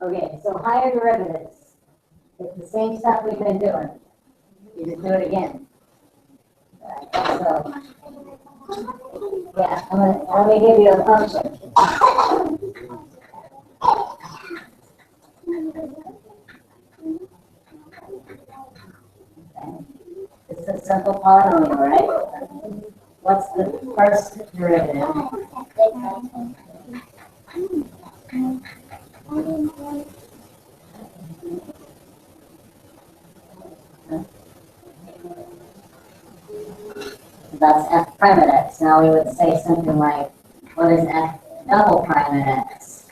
Okay, so higher derivatives. It's the same stuff we've been doing. You just do it again. So, yeah, let me give you a function. It's a simple polynomial, right? What's the first derivative? That's f prime at x. Now we would say something like, what is f double prime at x?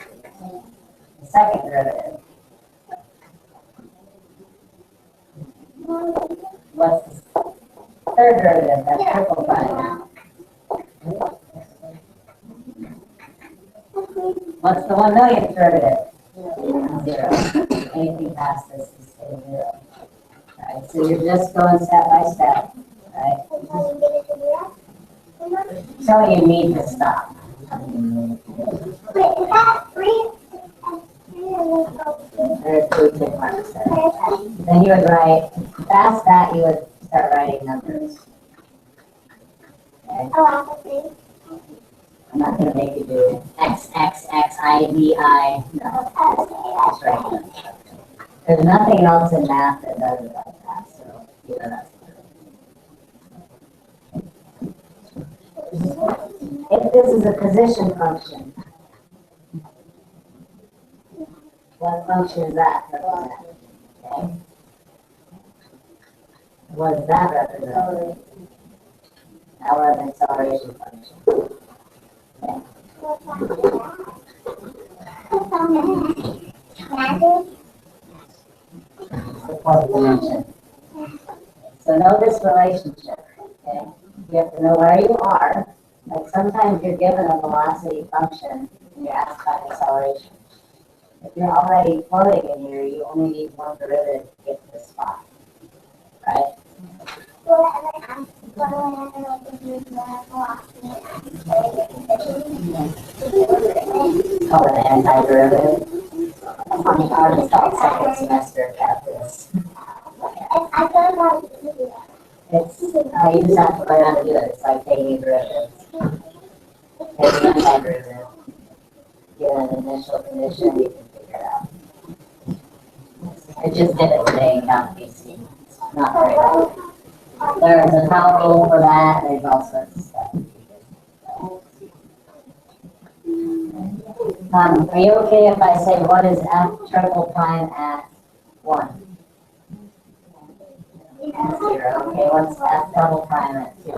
The second derivative. What's the third derivative? F triple prime. What's the 1,000,000th derivative? 0. Anything past this is 0. Alright, so you're just going step by step. Right? So you need to stop. Wait, is that 3? There's 2 tick marks there. Then you would write, past that you would start writing numbers. Okay? Oh, I'm not going to make you do X, X, X, I, V, I. No, that's right. There's nothing else in math that does it like that, so you know that's if this is a position function, what function is that represent? Okay. What does that represent? That was an acceleration function. Okay. The fourth dimension. So know this relationship. Okay. You have to know where you are. Like sometimes you're given a velocity function and you're asked about acceleration. If you're already floating in here, you only need one derivative to get to this spot. Right? It's called an antiderivative. I already taught second semester calculus. It's, you just have to learn how to do it. It's like taking derivatives. There's an antiderivative. Given an initial condition, you can figure it out. I just did it today in Calc BC. It's not very hard. There's a power rule for that. There's all sorts of stuff. Are you okay if I say what is f triple prime at 1? 0. Okay, what's f double prime at 2? 6.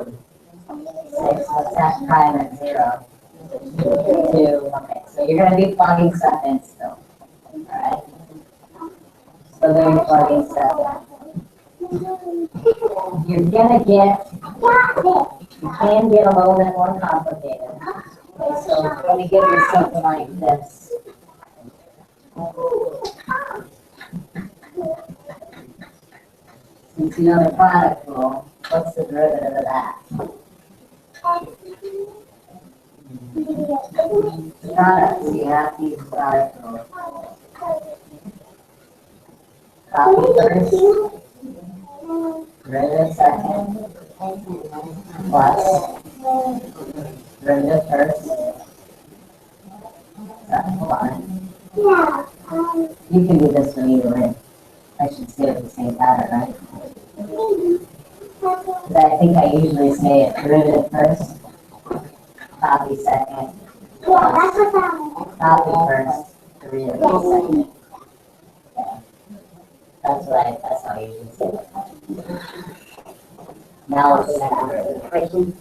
What's f prime at 0? 2. Okay, so you're going to be plugging stuff in still. Alright? So then you're plugging stuff in. You're going to get, you can get a little bit more complicated. Okay, so let me give you something like this. Since you know the product rule, what's the derivative of that? The product, so you have to use the product rule. Copy first, derivative second, plus derivative first, fine. You can do this one either way. I should say it the same pattern, right? Because I think I usually say it derivative first, copy second, copy first, derivative second. Yeah. That's how I usually say it. Now let's check the derivative.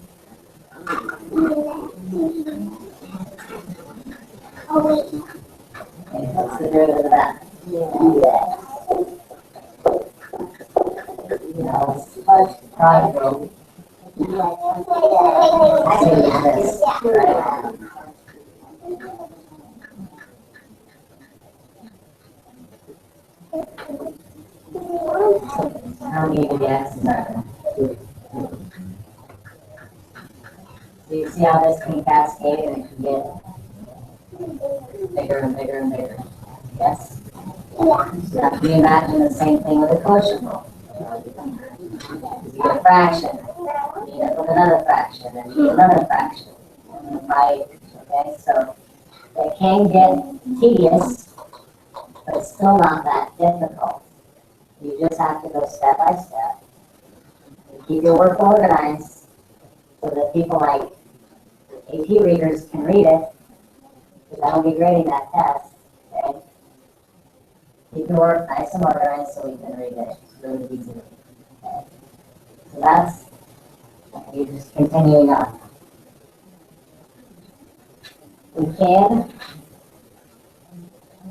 Okay, what's the derivative of that? Yeah. Now let's touch product rule. Same as this, right? How many of the x's are there? So you see how this can cascade and it can get bigger and bigger and bigger. Yes? Now, can you imagine the same thing with a quotient rule? You get a fraction, you end up with another fraction, and you get another fraction. Right? Okay, so it can get tedious, but it's still not that difficult. You just have to go step by step. You keep your work organized so that people like AP readers can read it, because I will be grading that test. Okay? Keep your work nice and organized so we can read it. It's really easy. Okay? So that's, you just continuing on. We can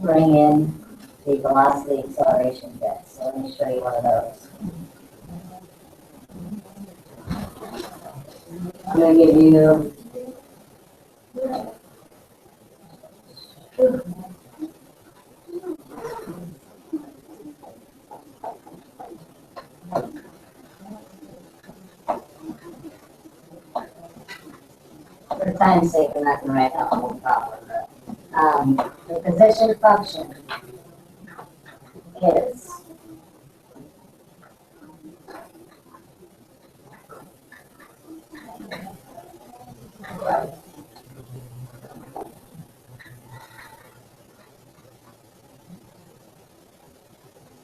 bring in the velocity acceleration bit. So let me show you one of those. I'm going to give you for time's sake, I'm not going to write out the whole problem. But, the position function is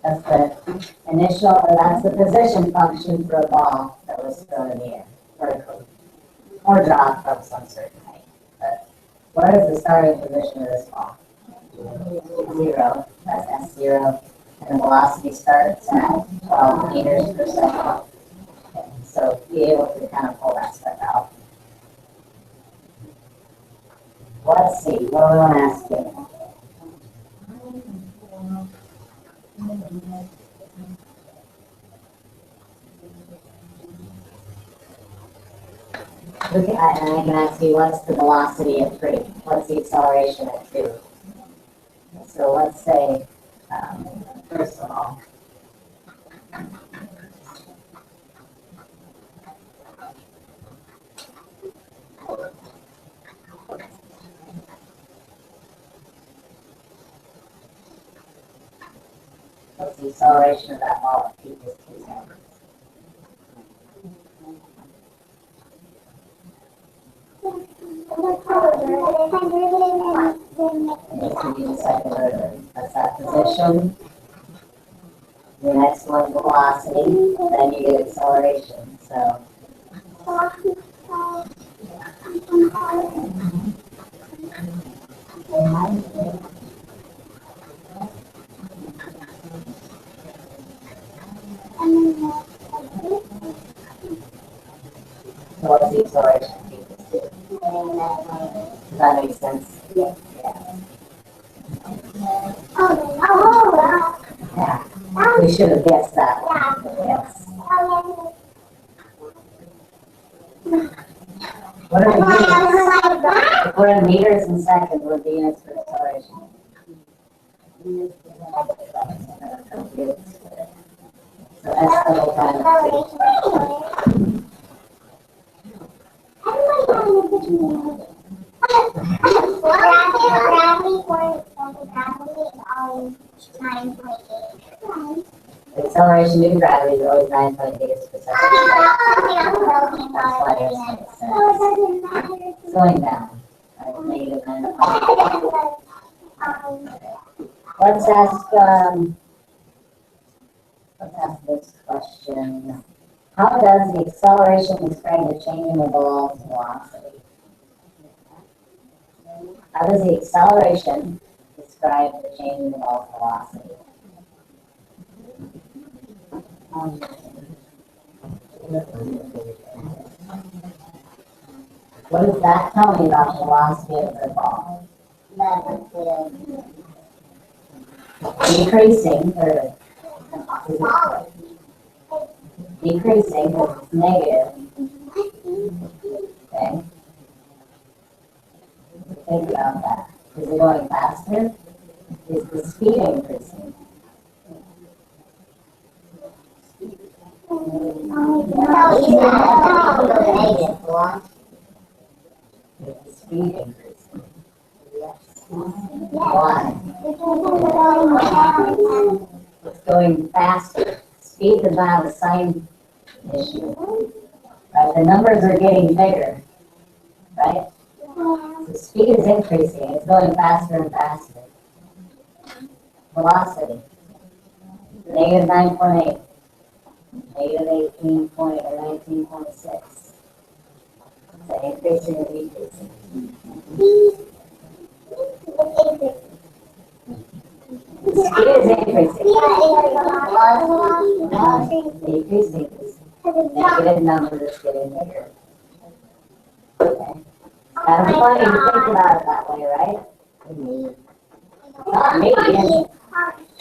that's the initial, or that's the position function for a ball that was thrown in the air vertically, or dropped from some certain height. But where is the starting position of this ball? 0. That's S0. And the velocity starts at 12 meters per second. Okay, so be able to kind of pull that stuff out. Let's see, what do we want to ask you? Look at, and I can ask you, what's the velocity at 3? What's the acceleration at 2? So let's say, first of all, what's the acceleration of that ball at peak is 2 seconds. That's that position. The next one's velocity, then you get acceleration. So what's the acceleration? Does that make sense? Yeah. Yeah. We should have guessed that one. Yes. What are the meters? If we're in meters and seconds, what are the units for acceleration? So S double prime the acceleration due to gravity is always 9.8 meters per second. That's why there's slowing down. Negative 9. Let's ask this question. How does the acceleration describe the change in the ball's velocity? How does the acceleration describe the change in the ball's velocity? What does that tell me about the velocity of the ball? Decreasing, or decreasing because it's negative. Okay. Think about that. Is it going faster? Is the speed increasing? Is the speed increasing? Yes. Why? going faster. Speed does not have the same issue. Right? The numbers are getting bigger, right? The speed is increasing. It's going faster and faster. Velocity, negative 9.8, negative 18 point or 19.6. Is that increasing or decreasing? Speed is increasing. Decreasing. Negative number is getting bigger. Okay. Kind of funny to think about it that way, right? Not me, it's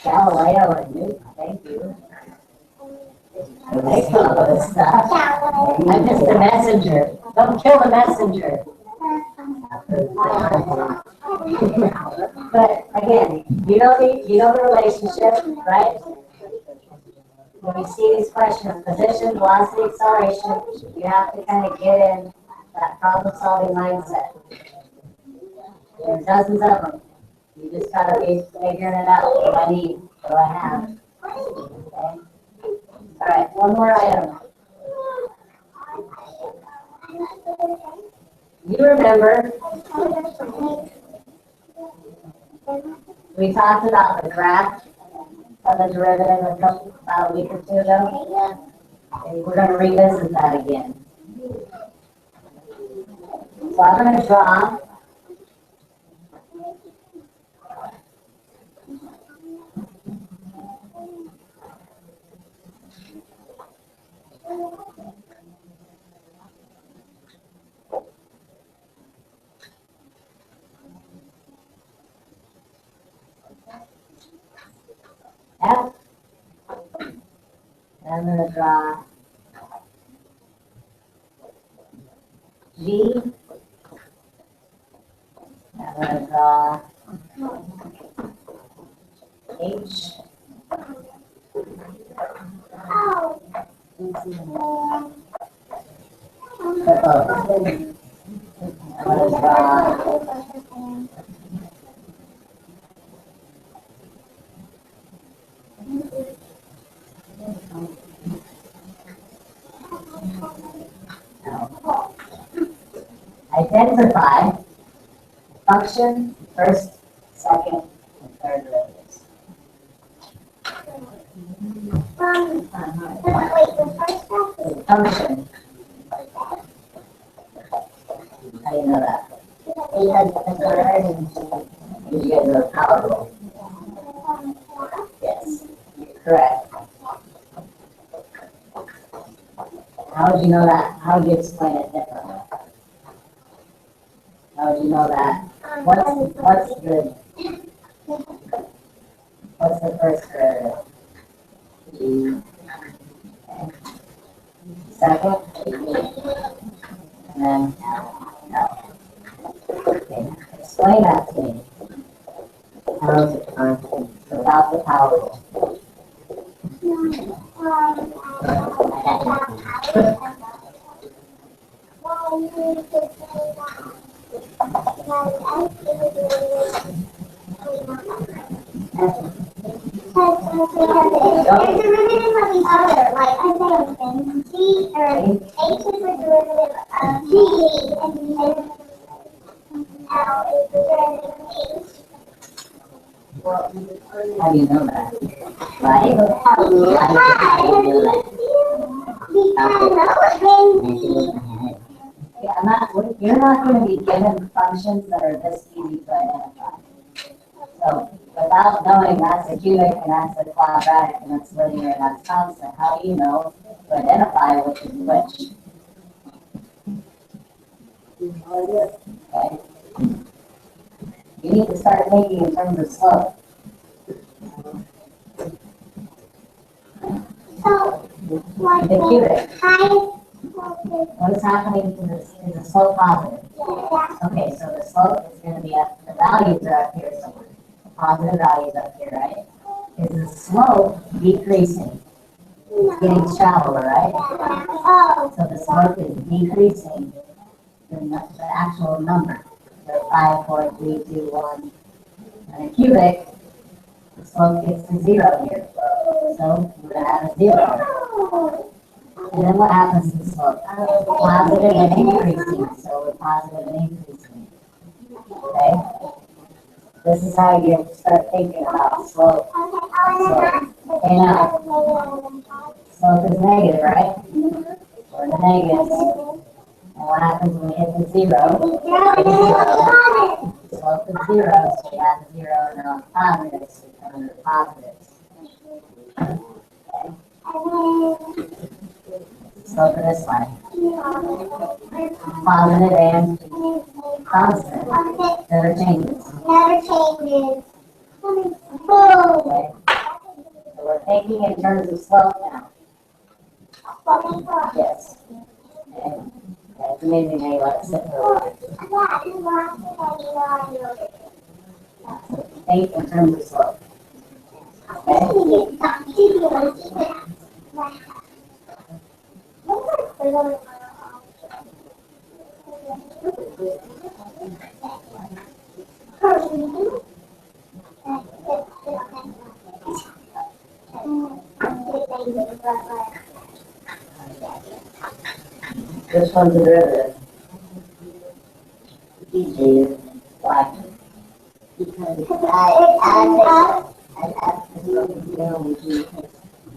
Galileo and Newton, thank you. They come up with stuff. I'm just the messenger. Don't kill the messenger. But again, you know the relationship, right? When you see these questions, position, velocity, acceleration, you have to kind of get in that problem-solving mindset. There's dozens of them. You just gotta be figuring it out. What do I need? What do I have? Okay. All right, one more item. You remember we talked about the graph of the derivative about a week or two ago? And we're going to revisit that again. So I'm going to draw F, and I'm going to draw G, and I'm going to draw H, identify function, first, second, and third derivatives. Function. How do you know that? Because you guys are powerful. Yes, you're correct. How would you know that? How would you explain it differently? How would you know that? What's the first derivative? G. Okay. Second, and then L. Okay. Explain that to me. How is it constant without the power? There's derivatives of each other, like I said, G or H is the derivative of G, and L is the derivative of H. How do you know that? Right? How do you know that? You're not going to be given functions that are this easy to identify. So without knowing that's a cubic and that's a quadratic and that's linear and that's constant, how do you know to identify which is which? Okay. You need to start thinking in terms of slope. So, like The cubic. highest. What is happening to this? Is the slope positive? Okay, so the slope is going to be up, the values are up here somewhere. The positive values up here, right? Is the slope decreasing? It's getting shallower, right? So the slope is decreasing the actual number. So 5, 4, 3, 2, 1. And a cubic, the slope gets to 0 here. So we're gonna have a 0. And then what happens to the slope? Positive and increasing, so we're positive and increasing. Okay? This is how you start thinking about slope. Okay, now, slope is negative, right? We're in the negatives. And what happens when we hit the 0? Slope is 0, so we add the 0 and now positives. We come into the positives. Slope of this line. Positive and constant. Never changes. Okay. So we're thinking in terms of slope now. Yes. Okay. Yeah, it's amazing how you let it sit for a little bit. So think in terms of slope. This one's a derivative. Easy. Why? Because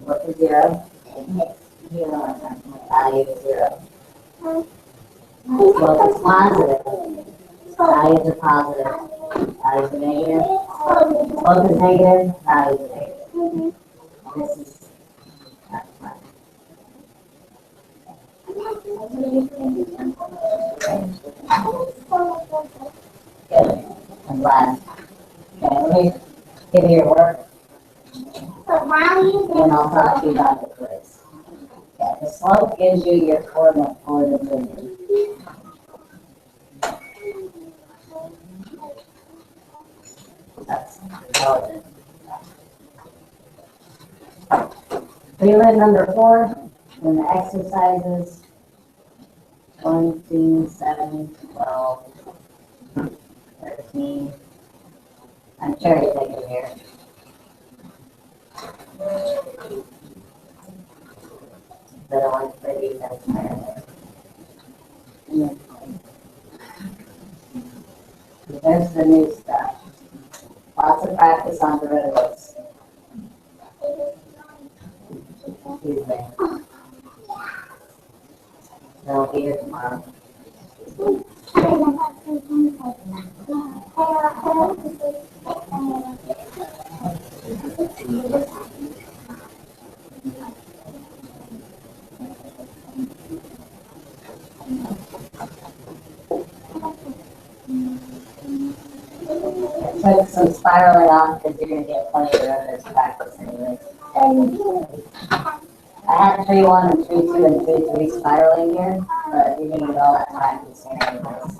what is 0? Value is 0. Slope is positive. Values are positive. Values are negative. Slope is negative. Values are negative. This is that's fine. Good. I'm glad. Okay, let me give you your work, and I'll talk to you about the quiz. Okay, the slope gives you your coordinate for the linear. That's relevant. Prelim number 4, in the exercises 1, 2, 7, 12, 13. I'm cherry picking here. The other one's pretty transparent. There's the new stuff. Lots of practice on derivatives. Tuesday. They'll be here tomorrow. Took some spiraling off because you're going to get plenty of derivatives practice anyway. I had 3-1 and 3-2 and 3-3 spiraling here, but you're going to get all that practice here anyways.